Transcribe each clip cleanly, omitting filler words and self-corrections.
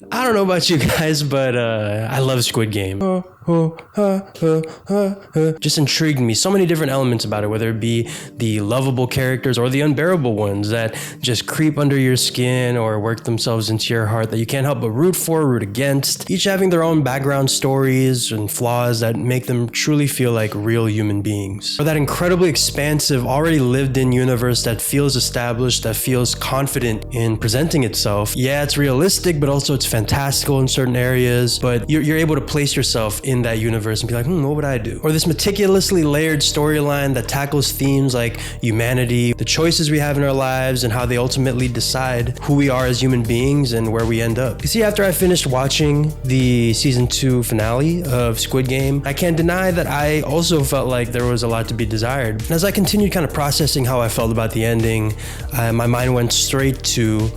I don't know about you guys, but I love Squid Game. Just intrigued me. So many different elements about it, whether it be the lovable characters or the unbearable ones that just creep under your skin or work themselves into your heart that you can't help but root for, root against, each having their own background stories and flaws that make them truly feel like real human beings. Or that incredibly expansive, already lived in universe that feels established, that feels confident in presenting itself. Yeah, it's realistic, but also it's fantastical in certain areas, but you're able to place yourself in that universe and be like, what would I do? Or this meticulously layered storyline that tackles themes like humanity, the choices we have in our lives, and how they ultimately decide who we are as human beings and where we end up. You see, after I finished watching the season 2 finale of Squid Game, I can't deny that I also felt like there was a lot to be desired. And as I continued kind of processing how I felt about the ending, my mind went straight to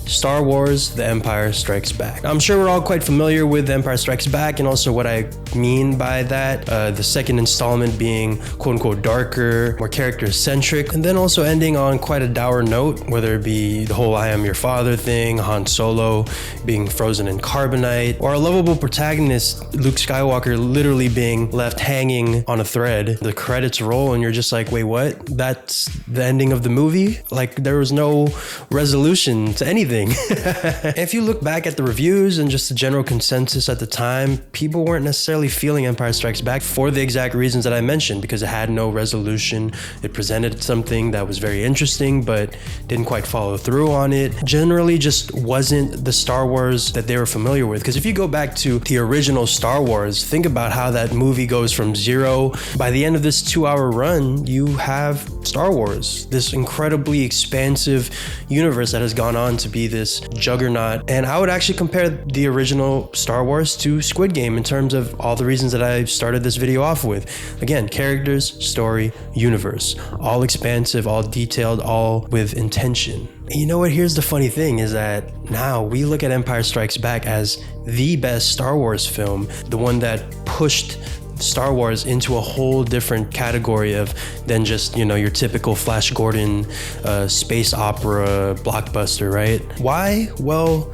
Star Wars: The Empire Strikes Back. I'm sure we're all quite familiar with The Empire Strikes Back and also what I mean by that. The second installment being quote-unquote darker, more character-centric, and then also ending on quite a dour note, whether it be the whole I am your father thing, Han Solo being frozen in carbonite, or a lovable protagonist, Luke Skywalker, literally being left hanging on a thread. The credits roll and you're just like, wait, what? That's the ending of the movie? Like, there was no resolution to anything. If you look back at the reviews and just the general consensus at the time, people weren't necessarily feeling Empire Strikes Back for the exact reasons that I mentioned, because it had no resolution. It presented something that was very interesting, but didn't quite follow through on it. Generally just wasn't the Star Wars that they were familiar with. Because if you go back to the original Star Wars, think about how that movie goes from zero. By the end of this 2-hour run, you have Star Wars, this incredibly expansive universe that has gone on to be this juggernaut. And I would actually compare the original Star Wars to Squid Game in terms of all the reasons that I started this video off with. Again, characters, story, universe, all expansive, all detailed, all with intention. And you know what? Here's the funny thing is that now we look at Empire Strikes Back as the best Star Wars film, the one that pushed Star Wars into a whole different category of than just, your typical Flash Gordon space opera blockbuster, right? Why? Well,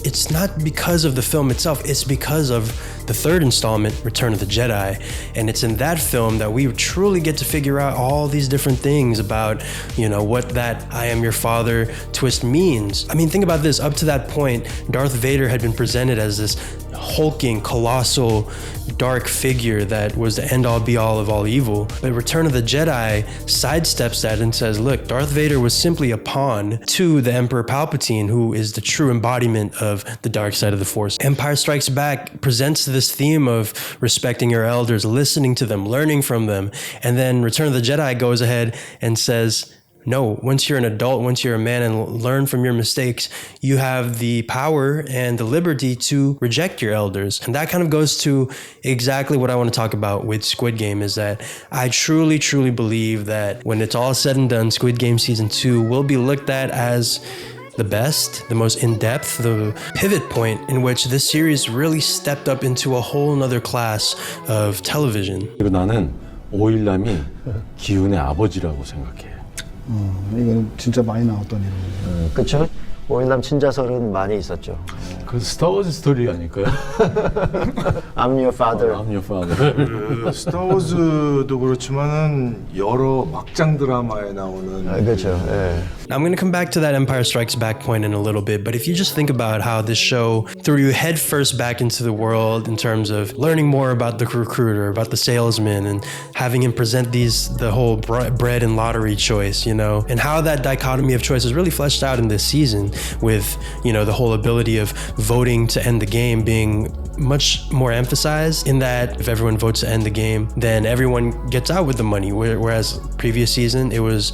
it's not because of the film itself, it's because of the third installment, Return of the Jedi. And it's in that film that we truly get to figure out all these different things about, what that I am your father twist means. I mean, think about this. Up to that point, Darth Vader had been presented as this hulking, colossal, dark figure that was the end-all be-all of all evil. But Return of the Jedi sidesteps that and says, look, Darth Vader was simply a pawn to the Emperor Palpatine, who is the true embodiment of the dark side of the Force. Empire Strikes Back presents this theme of respecting your elders, listening to them, learning from them. And then Return of the Jedi goes ahead and says, no, once you're an adult, once you're a man and learn from your mistakes, you have the power and the liberty to reject your elders. And that kind of goes to exactly what I want to talk about with Squid Game, is that I truly, truly believe that when it's all said and done, Squid Game Season 2 will be looked at as the best, the most in-depth, the pivot point in which this series really stepped up into a whole nother class of television. 그리고 나는 오일남이 기운의 아버지라고 생각해. 이건 진짜 많이 나왔던 이름이에요. 그쵸? 오일남 친자설은 많이 있었죠. 그 스타워즈 스토리 아닐까요? I'm your father. I'm your father. 스타워즈도 그렇지만은 여러 막장 드라마에 나오는 그렇죠. 예. I'm going to come back to that Empire Strikes Back point in a little bit, but if you just think about how this show threw you headfirst back into the world in terms of learning more about the recruiter, about the salesman, and having him present the whole bread and lottery choice, and how that dichotomy of choice is really fleshed out in this season with, the whole ability of voting to end the game being much more emphasized, in that if everyone votes to end the game, then everyone gets out with the money, whereas previous season, it was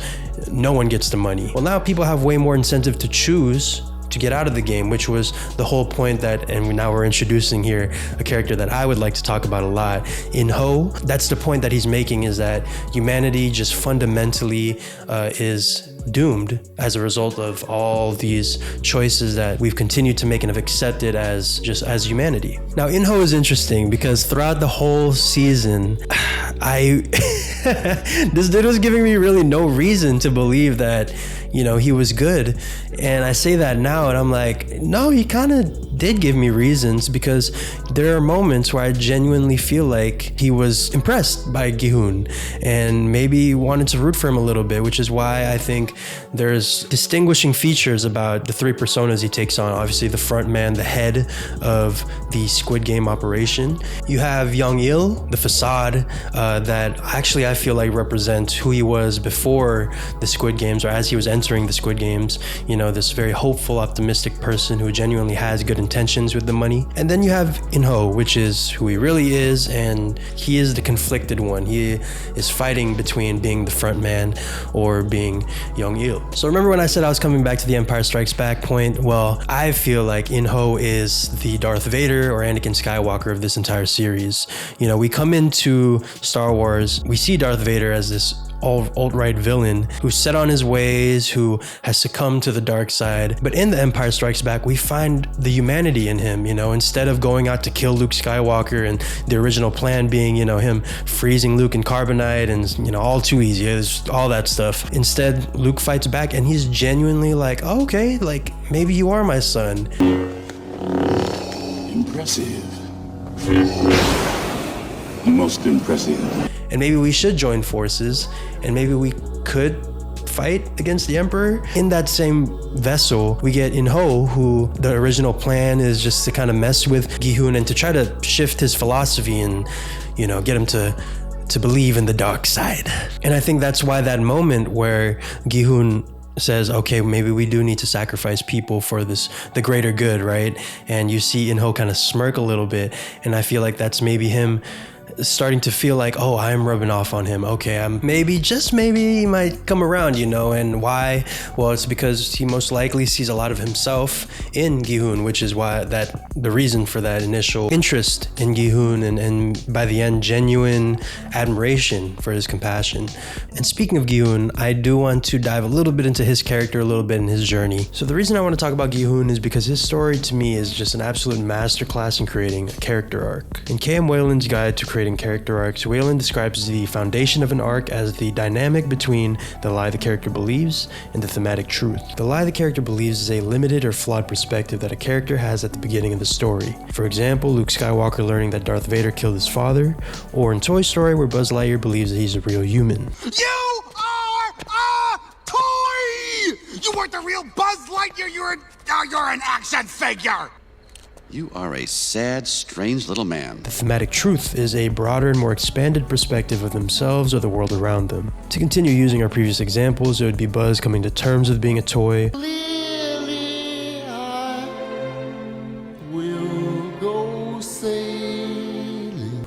no one gets the money. Well, now people have way more incentive to choose to get out of the game, which was the whole point and now we're introducing here a character that I would like to talk about a lot. In Ho, that's the point that he's making, is that humanity just fundamentally is doomed as a result of all these choices that we've continued to make and have accepted as humanity. Now, In Ho is interesting because throughout the whole season, this dude was giving me really no reason to believe that, he was good. And I say that now and I'm like, no, he kind of did give me reasons, because there are moments where I genuinely feel like he was impressed by Gi-hun and maybe wanted to root for him a little bit, which is why I think there's distinguishing features about the three personas he takes on. Obviously the front man, the head of the Squid Game operation. You have Young-il, the facade that actually I feel like represents who he was before the Squid Games, or as he was entering the Squid Games, this very hopeful, optimistic person who genuinely has good intentions with the money. And then you have In-ho, which is who he really is, and he is the conflicted one. He is fighting between being the front man or being Young-il. So remember when I said I was coming back to the Empire Strikes Back point? Well, I feel like In-ho is the Darth Vader or Anakin Skywalker of this entire series. We come into Star Wars, we see Darth Vader as this alt-right villain who's set on his ways, who has succumbed to the dark side. But in The Empire Strikes Back, we find the humanity in him, instead of going out to kill Luke Skywalker and the original plan being, him freezing Luke in carbonite and, all too easy, it's all that stuff. Instead, Luke fights back and he's genuinely like, oh, okay, like maybe you are my son. Impressive. Most impressive. And maybe we should join forces, and maybe we could fight against the Emperor. In that same vessel, we get In-ho, who the original plan is just to kind of mess with Gi-hun and to try to shift his philosophy and, get him to believe in the dark side. And I think that's why that moment where Gi-hun says, okay, maybe we do need to sacrifice people for the greater good, right? And you see In-ho kind of smirk a little bit, and I feel like that's maybe him starting to feel like, oh, I'm rubbing off on him. Okay, just maybe he might come around, and why? Well, it's because he most likely sees a lot of himself in Gi-hun, which is why the reason for that initial interest in Gi-hun and by the end, genuine admiration for his compassion. And speaking of Gi-hun, I do want to dive a little bit into his character, a little bit in his journey. So the reason I want to talk about Gi-hun is because his story to me is just an absolute masterclass in creating a character arc. In K.M. Whalen's Guide to Creating Character Arcs, Whalen describes the foundation of an arc as the dynamic between the lie the character believes and the thematic truth. The lie the character believes is a limited or flawed perspective that a character has at the beginning of the story. For example, Luke Skywalker learning that Darth Vader killed his father, or in Toy Story where Buzz Lightyear believes that he's a real human. You are a toy! You weren't the real Buzz Lightyear, you're an action figure! You are a sad, strange little man. The thematic truth is a broader and more expanded perspective of themselves or the world around them. To continue using our previous examples, it would be Buzz coming to terms with being a toy,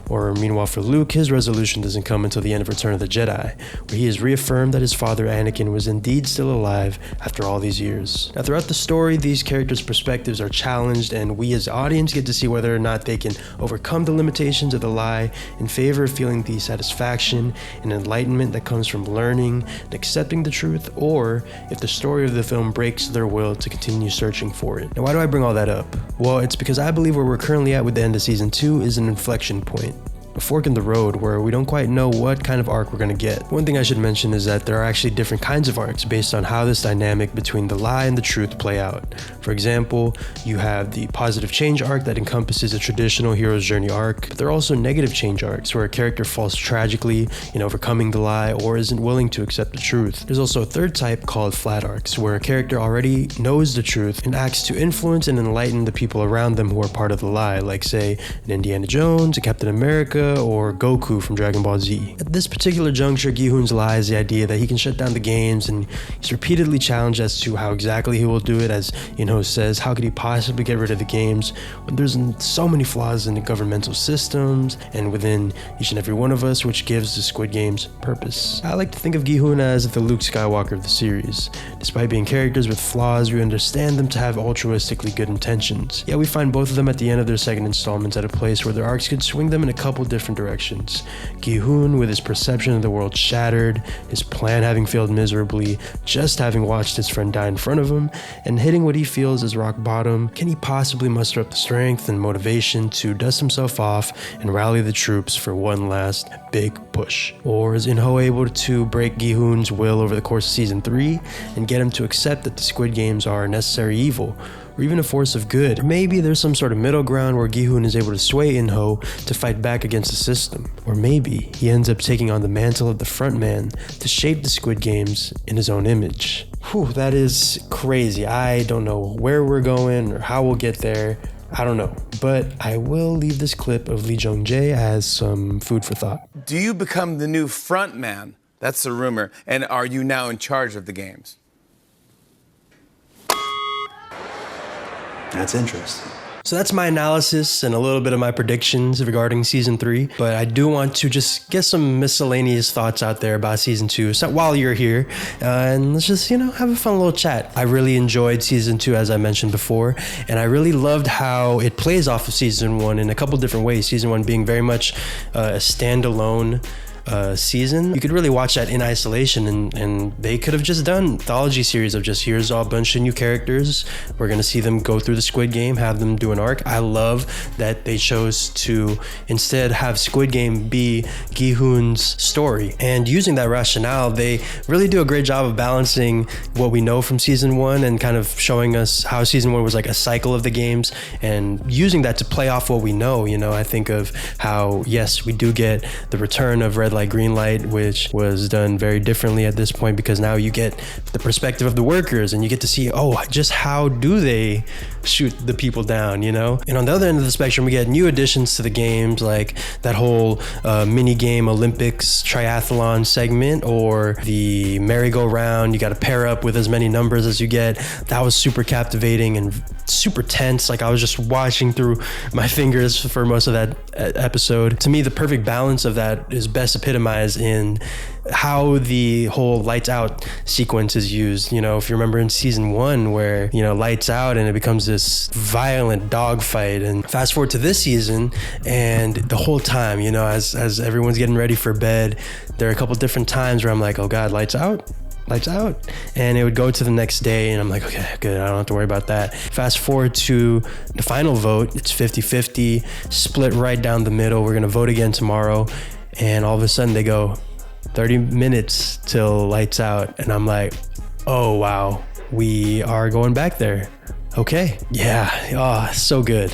or meanwhile for Luke, his resolution doesn't come until the end of Return of the Jedi, where he is reaffirmed that his father Anakin was indeed still alive after all these years. Now throughout the story, these characters' perspectives are challenged, and we as the audience get to see whether or not they can overcome the limitations of the lie in favor of feeling the satisfaction and enlightenment that comes from learning and accepting the truth, or if the story of the film breaks their will to continue searching for it. Now why do I bring all that up? Well, it's because I believe where we're currently at with the end of season 2 is an inflection point. A fork in the road where we don't quite know what kind of arc we're going to get. One thing I should mention is that there are actually different kinds of arcs based on how this dynamic between the lie and the truth play out. For example, you have the positive change arc that encompasses a traditional hero's journey arc, but there are also negative change arcs where a character falls tragically in overcoming the lie or isn't willing to accept the truth. There's also a third type called flat arcs, where a character already knows the truth and acts to influence and enlighten the people around them who are part of the lie, like say an Indiana Jones, a Captain America, or Goku from Dragon Ball Z. At this particular juncture, Gi-hun's lie is the idea that he can shut down the games, and he's repeatedly challenged as to how exactly he will do it. As In-ho says, how could he possibly get rid of the games when there's so many flaws in the governmental systems and within each and every one of us, which gives the Squid Games purpose. I like to think of Gi-hun as the Luke Skywalker of the series. Despite being characters with flaws, we understand them to have altruistically good intentions. Yeah, we find both of them at the end of their second installments at a place where their arcs could swing them in a couple different different directions. Gi-hoon with his perception of the world shattered, his plan having failed miserably, just having watched his friend die in front of him, and hitting what he feels is rock bottom. Can he possibly muster up the strength and motivation to dust himself off and rally the troops for one last big push? Or is In-ho able to break Gi-hoon's will over the course of season 3 and get him to accept that the Squid Games are a necessary evil, or even a force of good? Or maybe there's some sort of middle ground where Gi-hoon is able to sway In-ho to fight back against the system. Or maybe he ends up taking on the mantle of the frontman to shape the Squid Games in his own image. Whew, that is crazy. I don't know where we're going or how we'll get there. I don't know, but I will leave this clip of Lee Jung-jae as some food for thought. Do you become the new front man? That's the rumor. And are you now in charge of the games? That's interesting. So that's my analysis and a little bit of my predictions regarding season 3. But I do want to just get some miscellaneous thoughts out there about season 2. So while you're here, and let's just, have a fun little chat. I really enjoyed season 2, as I mentioned before, and I really loved how it plays off of season 1 in a couple different ways. Season 1 being very much a standalone season. You could really watch that in isolation, and they could have just done an anthology series of just, here's a bunch of new characters, we're gonna see them go through the Squid Game, have them do an arc. I love that they chose to instead have Squid Game be Gi-hoon's story, and using that rationale, they really do a great job of balancing what we know from season 1 and kind of showing us how season 1 was like a cycle of the games, and using that to play off what we know. I think of how, yes, we do get the return of Red Light, Green Light, which was done very differently at this point, because now you get the perspective of the workers and you get to see, just how do they shoot the people down, And on the other end of the spectrum, we get new additions to the games, like that whole mini game Olympics triathlon segment, or the merry-go-round. You got to pair up with as many numbers as you get. That was super captivating and super tense. Like, I was just watching through my fingers for most of that episode. To me, the perfect balance of that is best epitomized in how the whole lights out sequence is used. If you remember in season 1 where, lights out and it becomes this violent dogfight, and fast forward to this season, and the whole time, as everyone's getting ready for bed, there are a couple different times where I'm like, oh God, lights out. And it would go to the next day and I'm like, okay, good, I don't have to worry about that. Fast forward to the final vote, it's 50-50, split right down the middle. We're gonna vote again tomorrow, and all of a sudden they go 30 minutes till lights out, and I'm like, oh wow, we are going back there. Okay. Yeah. So good.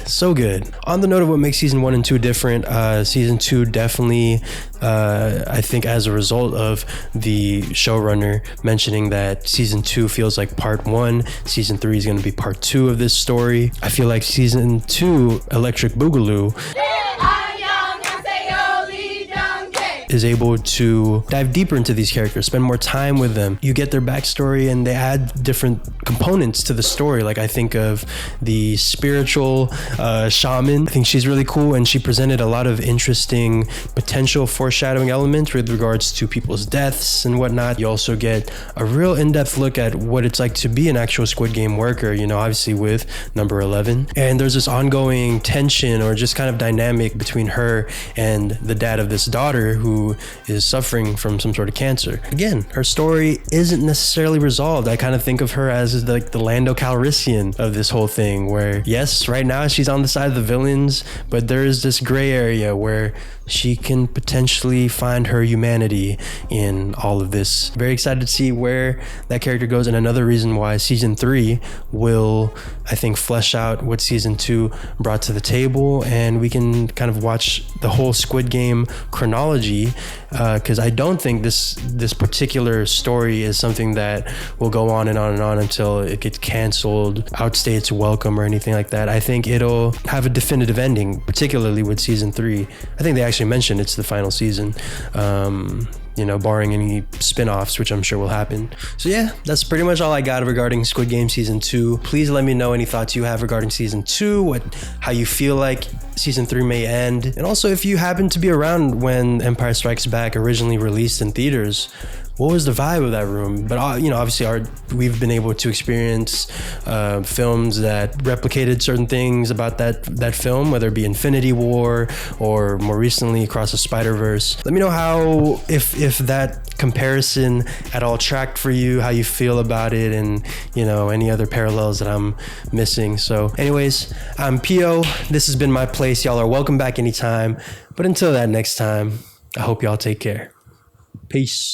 On the note of what makes season 1 and 2 different, season 2 definitely, I think as a result of the showrunner mentioning that season 2 feels like part 1, season 3 is going to be part 2 of this story. I feel like season 2, Electric Boogaloo, is able to dive deeper into these characters, spend more time with them. You get their backstory and they add different components to the story. Like, I think of the spiritual shaman. I think she's really cool, and she presented a lot of interesting potential foreshadowing elements with regards to people's deaths and whatnot. You also get a real in-depth look at what it's like to be an actual Squid Game worker, obviously with number 11. And there's this ongoing tension or just kind of dynamic between her and the dad of this daughter who is suffering from some sort of cancer. Again, her story isn't necessarily resolved. I kind of think of her as like the Lando Calrissian of this whole thing, where yes, right now she's on the side of the villains, but there is this gray area where she can potentially find her humanity in all of this. Very excited to see where that character goes, and another reason why season 3 will, I think, flesh out what season 2 brought to the table, and we can kind of watch the whole Squid Game chronology, because I don't think this particular story is something that will go on and on and on until it gets canceled, outstay its welcome, or anything like that. I think it'll have a definitive ending, particularly with season 3. I think they actually mentioned it's the final season, barring any spin-offs, which I'm sure will happen. So yeah, that's pretty much all I got regarding Squid Game season 2. Please let me know any thoughts you have regarding season 2, how you feel like season 3 may end, and also if you happen to be around when Empire Strikes Back originally released in theaters, what was the vibe of that room? But you know, obviously we've been able to experience films that replicated certain things about that film, whether it be Infinity War or more recently Across the Spider-Verse. Let me know how, if that comparison at all tracked for you, how you feel about it, and you know, any other parallels that I'm missing. So anyways, I'm Pio. This has been My Place. Y'all are welcome back anytime. But until that next time, I hope y'all take care. Peace.